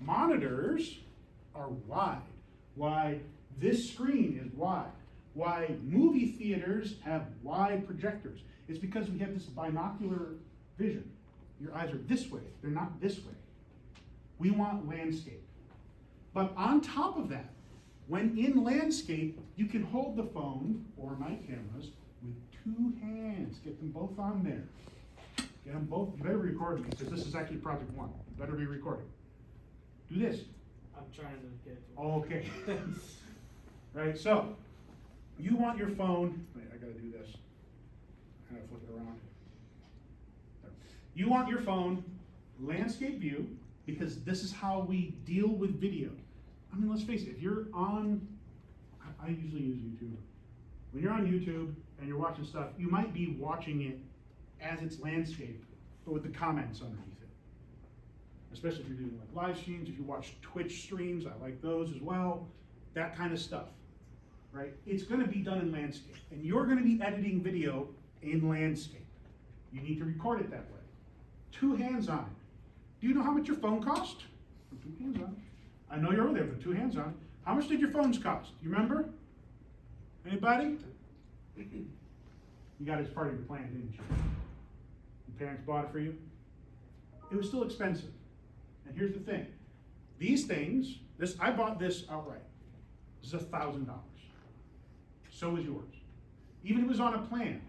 monitors are wide, why this screen is wide, why movie theaters have wide projectors. It's because we have this binocular vision. Your eyes are this way, they're not this way. We want landscape. But on top of that, when in landscape, you can hold the phone or my cameras with two hands. Get them both on there. Get them both. You better be recording because this is actually project one. You better be recording. Do this. I'm trying to get it to Okay. Right, so you want your phone. Wait, I gotta do this. I gotta flip it around. There. You want your phone landscape view because this is how we deal with video. I mean, let's face it, if you're on, I usually use YouTube. When you're on YouTube and you're watching stuff, you might be watching it as it's landscape, but with the comments underneath it. Especially if you're doing like live streams, if you watch Twitch streams, I like those as well, that kind of stuff, right? It's gonna be done in landscape, and you're gonna be editing video in landscape. You need to record it that way. Two hands on it. Do you know how much your phone cost? Put two hands on it. I know you're over there, but two hands on it. How much did your phones cost? You remember? Anybody? You got it as part of your plan, didn't you? Your parents bought it for you? It was still expensive. And here's the thing. These things, I bought this outright. This is $1,000. So is yours. Even if it was on a plan.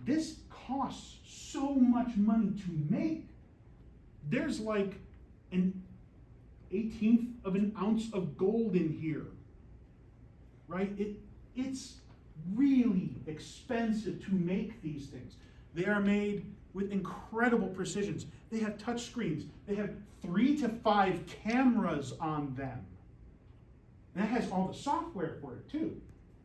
This costs so much money to make. There's like an 1/18 of an ounce of gold in here, right? It's really expensive to make these things. They are made with incredible precisions. They have touch screens. They have 3 to 5 cameras on them. And that has all the software for it too.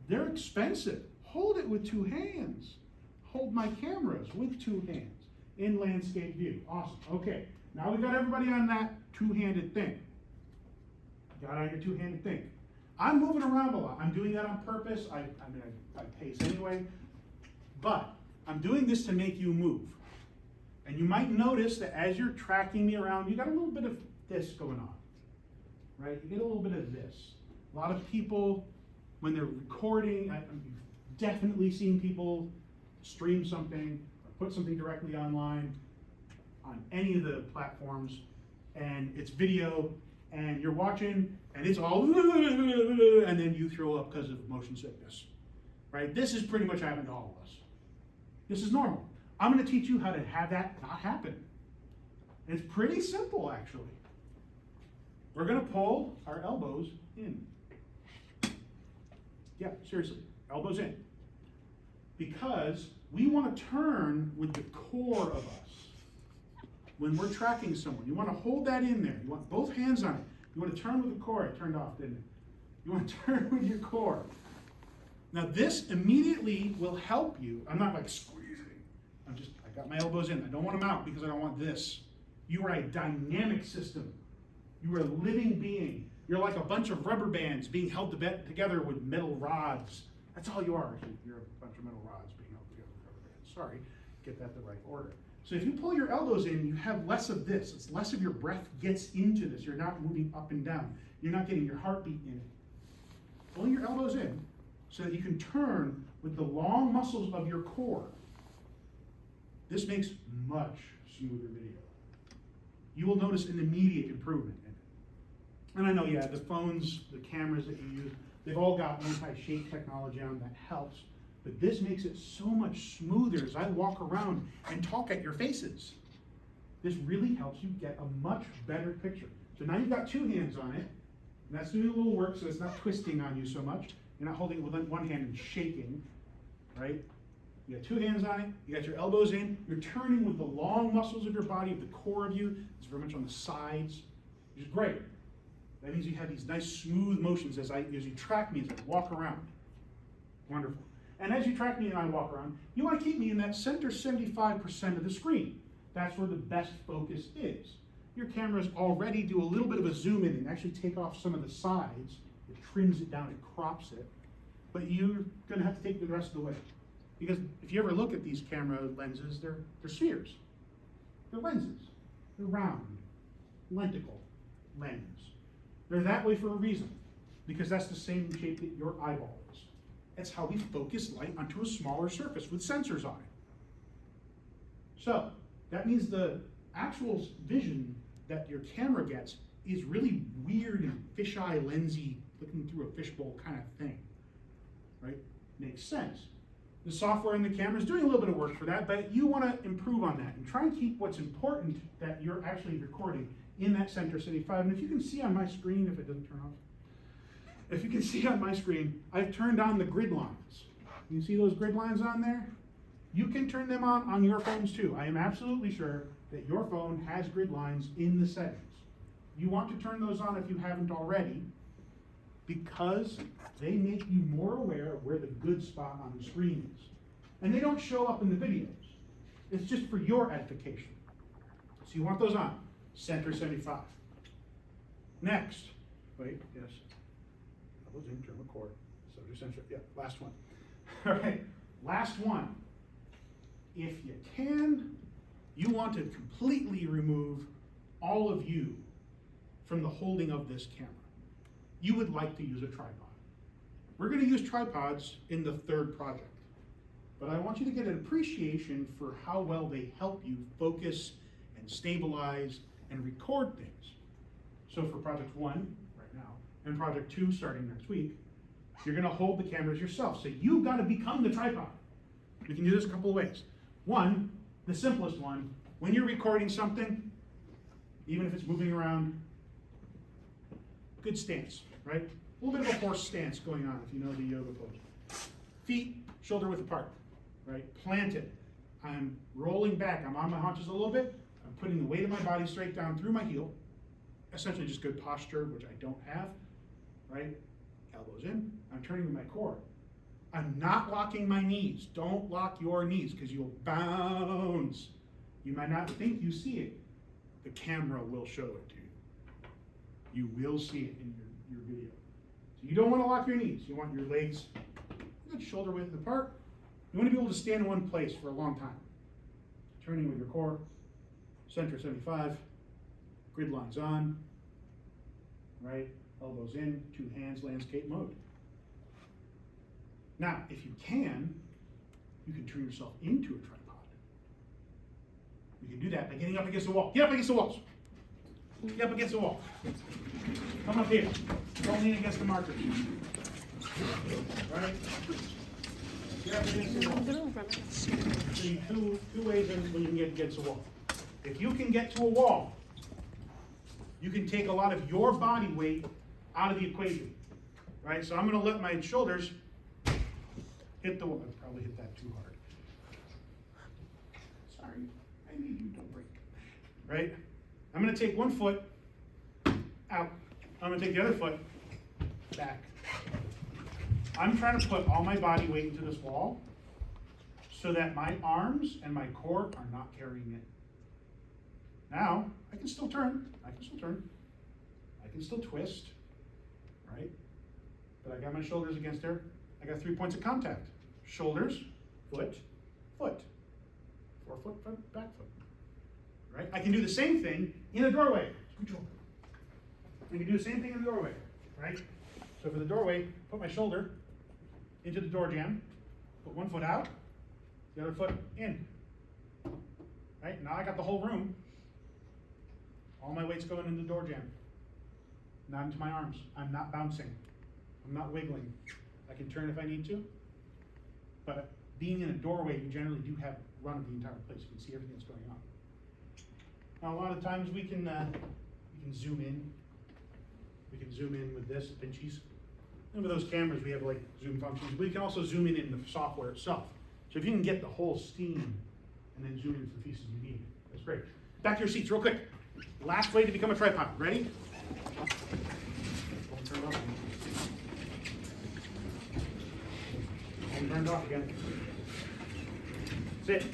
They're expensive. Hold it with two hands. Hold my cameras with two hands in landscape view. Awesome. Okay, now we got everybody on that two-handed thing. Got on your two-handed thing. I'm moving around a lot. I'm doing that on purpose. I pace anyway. But I'm doing this to make you move. And you might notice that as you're tracking me around, you got a little bit of this going on, right? You get a little bit of this. A lot of people, when they're recording, I've definitely seen people stream something or put something directly online on any of the platforms, and it's video, and you're watching, and it's all, and then you throw up because of motion sickness, right? This is pretty much happened to all of us. This is normal. I'm going to teach you how to have that not happen. It's pretty simple, actually. We're going to pull our elbows in. Yeah, seriously, elbows in. Because we want to turn with the core of us. When we're tracking someone, you want to hold that in there. You want both hands on it. You want to turn with the core. It turned off, didn't it? You want to turn with your core. Now this immediately will help you. I'm not like squeezing. I got my elbows in. I don't want them out because I don't want this. You are a dynamic system. You are a living being. You're like a bunch of rubber bands being held together with metal rods. That's all you are. You're a bunch of metal rods being held together with rubber bands. Sorry, get that the right order. So if you pull your elbows in, you have less of this. It's less of your breath gets into this. You're not moving up and down. You're not getting your heartbeat in it. Pull your elbows in so that you can turn with the long muscles of your core. This makes much smoother video. You will notice an immediate improvement in it. And I know, yeah, the phones, the cameras that you use, they've all got anti-shake technology on that helps. But this makes it so much smoother as I walk around and talk at your faces. This really helps you get a much better picture. So now you've got two hands on it, and that's doing a little work so it's not twisting on you so much. You're not holding it with one hand and shaking, right? You got two hands on it, you got your elbows in, you're turning with the long muscles of your body, of the core of you. It's very much on the sides, which is great. That means you have these nice smooth motions as you track me as I walk around. Wonderful. And as you track me and I walk around, you want to keep me in that center 75% of the screen. That's where the best focus is. Your cameras already do a little bit of a zoom in and actually take off some of the sides. It trims it down, it crops it. But you're going to have to take the rest of the way. Because if you ever look at these camera lenses, they're spheres. They're lenses. They're round, lenticle. lens. They're that way for a reason, because that's the same shape that your eyeball is. That's how we focus light onto a smaller surface with sensors on it. So, that means the actual vision that your camera gets is really weird and fisheye lensy, looking through a fishbowl kind of thing, right? Makes sense. The software in the camera is doing a little bit of work for that, but you want to improve on that and try and keep what's important that you're actually recording in that Center 75. And if you can see on my screen, if it doesn't turn off, if you can see on my screen, I've turned on the grid lines. You see those grid lines on there? You can turn them on your phones too. I am absolutely sure that your phone has grid lines in the settings. You want to turn those on if you haven't already, because they make you more aware of where the good spot on the screen is. And they don't show up in the videos. It's just for your edification. So you want those on. Center 75. Next. Wait, yes. That was in term record. So do center, yeah, last one. All right, last one. If you can, you want to completely remove all of you from the holding of this camera. You would like to use a tripod. We're going to use tripods in the third project, but I want you to get an appreciation for how well they help you focus and stabilize and record things. So for project 1 right now, and project 2 starting next week, you're going to hold the cameras yourself. So you've got to become the tripod. We can do this a couple of ways. One, the simplest one, when you're recording something, even if it's moving around, good stance, right? A little bit of a horse stance going on if you know the yoga pose. Feet shoulder width apart, right? Planted. I'm rolling back. I'm on my haunches a little bit. I'm putting the weight of my body straight down through my heel. Essentially just good posture, which I don't have, right? Elbows in. I'm turning to my core. I'm not locking my knees. Don't lock your knees because you'll bounce. You might not think you see it. The camera will show it to you. You will see it in your video. So you don't want to lock your knees. You want your legs good shoulder width apart. You want to be able to stand in one place for a long time. Turning with your core, center 75, grid lines on, right? Elbows in, 2 hands, landscape mode. Now, if you can turn yourself into a tripod. You can do that by getting up against the wall. Get up against the walls. Get up against the wall. Come up here. Don't lean against the marker. Right? Get up against the wall. See, two ways in when you can get against the wall. If you can get to a wall, you can take a lot of your body weight out of the equation. Right? So I'm going to let my shoulders hit the wall. I probably hit that too hard. Sorry. I need you to break. Right? I'm going to take one foot out. I'm going to take the other foot back. I'm trying to put all my body weight into this wall so that my arms and my core are not carrying it. Now, I can still turn. I can still twist. Right? But I got my shoulders against there. I got 3 points of contact. Shoulders, foot, foot. 4 foot, front, back foot. Right? I can do the same thing in a doorway. I can do the same thing in a doorway. Right? So for the doorway, put my shoulder into the door jamb, put 1 foot out, the other foot in. Right? Now I got the whole room. All my weight's going in the door jamb. Not into my arms. I'm not bouncing. I'm not wiggling. I can turn if I need to. But being in a doorway, you generally do have run of the entire place. You can see everything that's going on. Now, a lot of times we can zoom in. We can zoom in with this, pinchies. And with those cameras, we have like zoom functions. But you can also zoom in the software itself. So if you can get the whole scene and then zoom into the pieces you need, that's great. Back to your seats real quick. Last way to become a tripod. Ready? Turn it off. Turned off again. Sit.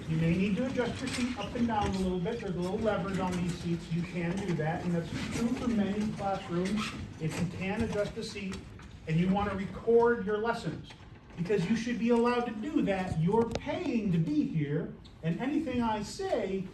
You may need to adjust your seat up and down a little bit. There's a little leverage on these seats. You can do that, and that's true for many classrooms. If you can adjust the seat and you want to record your lessons, because you should be allowed to do that. You're paying to be here, and anything I say